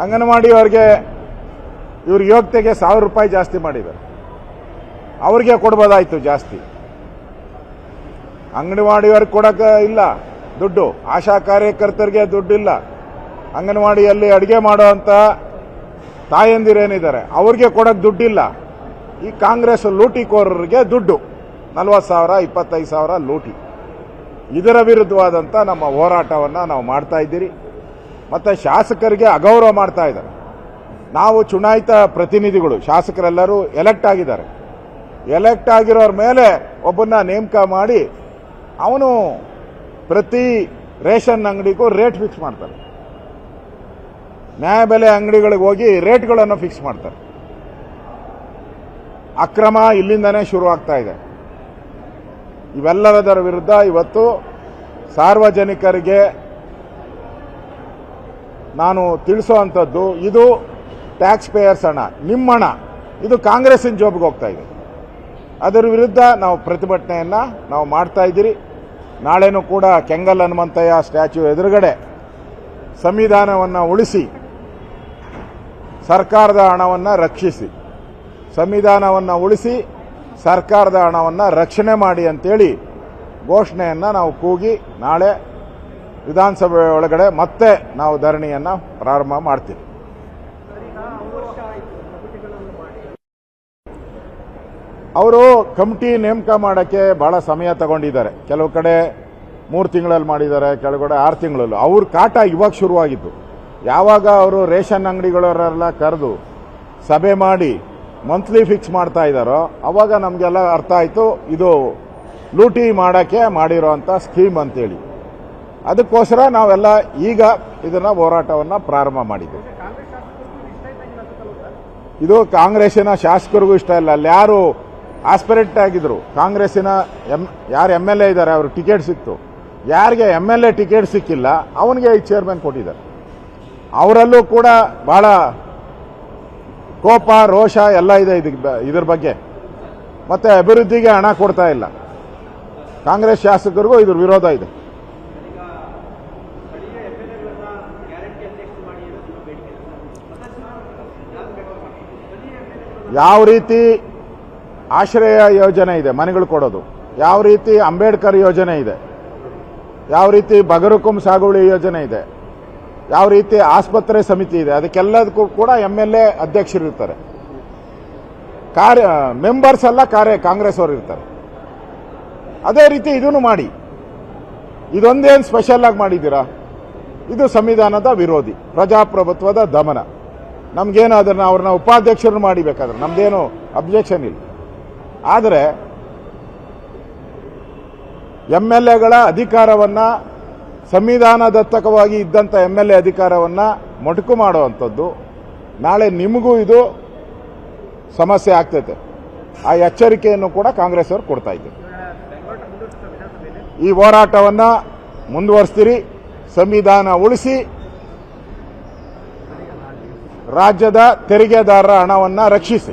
ಅಂಗನವಾಡಿ ಅವರಿಗೆ ಇವ್ರ ಯೋಗ್ಯತೆಗೆ ₹1000 ಜಾಸ್ತಿ ಮಾಡಿದ್ದಾರೆ. ಅವ್ರಿಗೆ ಕೊಡ್ಬೋದಾಯ್ತು ಜಾಸ್ತಿ. ಅಂಗನವಾಡಿಯವ್ರಿಗೆ ಕೊಡಕ ಇಲ್ಲ ದುಡ್ಡು, ಆಶಾ ಕಾರ್ಯಕರ್ತರಿಗೆ ದುಡ್ಡಿಲ್ಲ. ಅಂಗನವಾಡಿಯಲ್ಲಿ ಅಡಿಗೆ ಮಾಡುವಂತ ತಾಯಂದಿರೇನಿದ್ದಾರೆ ಅವ್ರಿಗೆ ಕೊಡಕ್ ದುಡ್ಡಿಲ್ಲ. ಈ ಕಾಂಗ್ರೆಸ್ ಲೂಟಿಕೋರರಿಗೆ ದುಡ್ಡು 40,000 25,000 ಲೂಟಿ. ಇದರ ವಿರುದ್ಧವಾದಂತ ನಮ್ಮ ಹೋರಾಟವನ್ನ ನಾವು ಮಾಡ್ತಾ ಇದ್ದೀರಿ. ಮತ್ತೆ ಶಾಸಕರಿಗೆ ಅಗೌರವ ಮಾಡ್ತಾ ಇದ್ದಾರೆ. ನಾವು ಚುನಾಯಿತ ಪ್ರತಿನಿಧಿಗಳು, ಶಾಸಕರೆಲ್ಲರೂ ಎಲೆಕ್ಟ್ ಆಗಿದ್ದಾರೆ. ಎಲೆಕ್ಟ್ ಆಗಿರೋರ ಮೇಲೆ ಒಬ್ಬನ್ನ ನೇಮಕ ಮಾಡಿ ಅವನು ಪ್ರತಿ ರೇಷನ್ ಅಂಗಡಿಗೂ ರೇಟ್ ಫಿಕ್ಸ್ ಮಾಡ್ತಾರೆ. ನ್ಯಾಯಬೆಲೆ ಅಂಗಡಿಗಳಿಗೆ ಹೋಗಿ ರೇಟ್ಗಳನ್ನು ಫಿಕ್ಸ್ ಮಾಡ್ತಾರೆ. ಅಕ್ರಮ ಇಲ್ಲಿಂದನೇ ಶುರುವಾಗ್ತಾ ಇದೆ. ಇವೆಲ್ಲದರ ವಿರುದ್ಧ ಇವತ್ತು ಸಾರ್ವಜನಿಕರಿಗೆ ನಾನು ತಿಳಿಸುವಂಥದ್ದು, ಇದು ಟ್ಯಾಕ್ಸ್ ಪೇಯರ್ಸ್ ಹಣ, ನಿಮ್ಮ ಹಣ, ಇದು ಕಾಂಗ್ರೆಸ್ಸಿನ ಜೋಬ್ಗೆ ಹೋಗ್ತಾ ಇದೆ. ಅದರ ವಿರುದ್ಧ ನಾವು ಪ್ರತಿಭಟನೆಯನ್ನ ನಾವು ಮಾಡ್ತಾ ಇದ್ದೀರಿ. ನಾಳೆನೂ ಕೂಡ ಕೆಂಗಲ್ ಹನುಮಂತಯ್ಯ ಸ್ಟ್ಯಾಚ್ಯೂ ಎದುರುಗಡೆ ಸಂವಿಧಾನವನ್ನು ಉಳಿಸಿ ಸರ್ಕಾರದ ಹಣವನ್ನು ರಕ್ಷಿಸಿ, ಸಂವಿಧಾನವನ್ನು ಉಳಿಸಿ ಸರ್ಕಾರದ ಹಣವನ್ನು ರಕ್ಷಣೆ ಮಾಡಿ ಅಂತೇಳಿ ಘೋಷಣೆಯನ್ನು ನಾವು ಕೂಗಿ ನಾಳೆ ವಿಧಾನಸಭೆ ಒಳಗಡೆ ಮತ್ತೆ ನಾವು ಧರಣಿಯನ್ನು ಪ್ರಾರಂಭ ಮಾಡ್ತೀವಿ. ಅವರು ಕಮಿಟಿ ನೇಮಕ ಮಾಡೋಕ್ಕೆ ಬಹಳ ಸಮಯ ತಗೊಂಡಿದ್ದಾರೆ. ಕೆಲವು ಕಡೆ 3 ತಿಂಗಳಲ್ಲಿ ಮಾಡಿದ್ದಾರೆ, ಕೆಲವು ಕಡೆ 6 ತಿಂಗಳಲ್ಲೂ. ಅವ್ರ ಕಾಟ ಇವಾಗ ಶುರುವಾಗಿದ್ದು. ಯಾವಾಗ ಅವರು ರೇಷನ್ ಅಂಗಡಿಗಳವರೆಲ್ಲ ಕರೆದು ಸಭೆ ಮಾಡಿ ಮಂತ್ಲಿ ಫಿಕ್ಸ್ ಮಾಡ್ತಾ ಇದ್ದಾರೋ ಅವಾಗ ನಮಗೆಲ್ಲ ಅರ್ಥ ಆಯಿತು ಇದು ಲೂಟಿ ಮಾಡೋಕ್ಕೆ ಮಾಡಿರೋಂಥ ಸ್ಕೀಮ್ ಅಂತೇಳಿ. ಅದಕ್ಕೋಸ್ಕರ ನಾವೆಲ್ಲ ಈಗ ಇದನ್ನ ಹೋರಾಟವನ್ನು ಪ್ರಾರಂಭ ಮಾಡಿದ್ದೇವೆ. ಇದು ಕಾಂಗ್ರೆಸ್ಸಿನ ಶಾಸಕರಿಗೂ ಇಷ್ಟ ಇಲ್ಲ. ಅಲ್ಲಿ ಯಾರು ಆಸ್ಪಿರೆಂಟ್ ಆಗಿದ್ರು, ಕಾಂಗ್ರೆಸ್ಸಿನ ಯಾರು MLA ಇದ್ದಾರೆ ಅವರು ಟಿಕೆಟ್ ಸಿಕ್ತು. ಯಾರಿಗೆ MLA ಟಿಕೆಟ್ ಸಿಕ್ಕಿಲ್ಲ ಅವನಿಗೆ ಈ ಚೇರ್ಮನ್ ಕೊಟ್ಟಿದ್ದಾರೆ. ಅವರಲ್ಲೂ ಕೂಡ ಬಹಳ ಕೋಪ ರೋಷ ಎಲ್ಲ ಇದೆ ಇದ್ರ ಬಗ್ಗೆ. ಮತ್ತೆ ಅಭಿವೃದ್ಧಿಗೆ ಹಣ ಕೊಡ್ತಾ ಇಲ್ಲ. ಕಾಂಗ್ರೆಸ್ ಶಾಸಕರಿಗೂ ಇದ್ರ ವಿರೋಧ ಇದೆ. ಯಾವ ರೀತಿ ಆಶ್ರಯ ಯೋಜನೆ ಇದೆ ಮನೆಗಳು ಕೊಡೋದು, ಯಾವ ರೀತಿ ಅಂಬೇಡ್ಕರ್ ಯೋಜನೆ ಇದೆ, ಯಾವ ರೀತಿ ಬಗರುಕುಂ ಸಾಗುವಳಿ ಯೋಜನೆ ಇದೆ, ಯಾವ ರೀತಿ ಆಸ್ಪತ್ರೆ ಸಮಿತಿ ಇದೆ, ಅದಕ್ಕೆಲ್ಲದಕ್ಕೂ ಕೂಡ MLA ಅಧ್ಯಕ್ಷರಿರ್ತಾರೆ. ಮೆಂಬರ್ಸ್ ಎಲ್ಲ ಕಾಂಗ್ರೆಸ್ ಅವರು ಇರ್ತಾರೆ. ಅದೇ ರೀತಿ ಇದನ್ನು ಮಾಡಿ. ಇದೊಂದೇನು ಸ್ಪೆಷಲ್ ಆಗಿ ಮಾಡಿದ್ದೀರಾ? ಇದು ಸಂವಿಧಾನದ ವಿರೋಧಿ, ಪ್ರಜಾಪ್ರಭುತ್ವದ ದಮನ. ನಮ್ಗೇನು ಅದನ್ನ ಅವ್ರನ್ನ ಉಪಾಧ್ಯಕ್ಷರು ಮಾಡಿಬೇಕಾದ್ರೆ ನಮ್ದೇನು ಅಬ್ಜೆಕ್ಷನ್ ಇಲ್ಲ. ಆದರೆ MLAಗಳ ಅಧಿಕಾರವನ್ನ, ಸಂವಿಧಾನದತ್ತಕವಾಗಿ ಇದ್ದಂಥ MLA ಅಧಿಕಾರವನ್ನ ಮೊಟಕು ಮಾಡುವಂಥದ್ದು ನಾಳೆ ನಿಮಗೂ ಇದು ಸಮಸ್ಯೆ ಆಗ್ತೈತೆ. ಆ ಎಚ್ಚರಿಕೆಯನ್ನು ಕೂಡ ಕಾಂಗ್ರೆಸ್ ಅವರು ಕೊಡ್ತಾ ಇದ್ದಾರೆ. ಈ ಹೋರಾಟವನ್ನ ಮುಂದುವರಿಸ್ತೀರಿ. ಸಂವಿಧಾನ ಉಳಿಸಿ ರಾಜ್ಯದ ತೆರಿಗೆದಾರರ ಹಣವನ್ನು ರಕ್ಷಿಸಿ.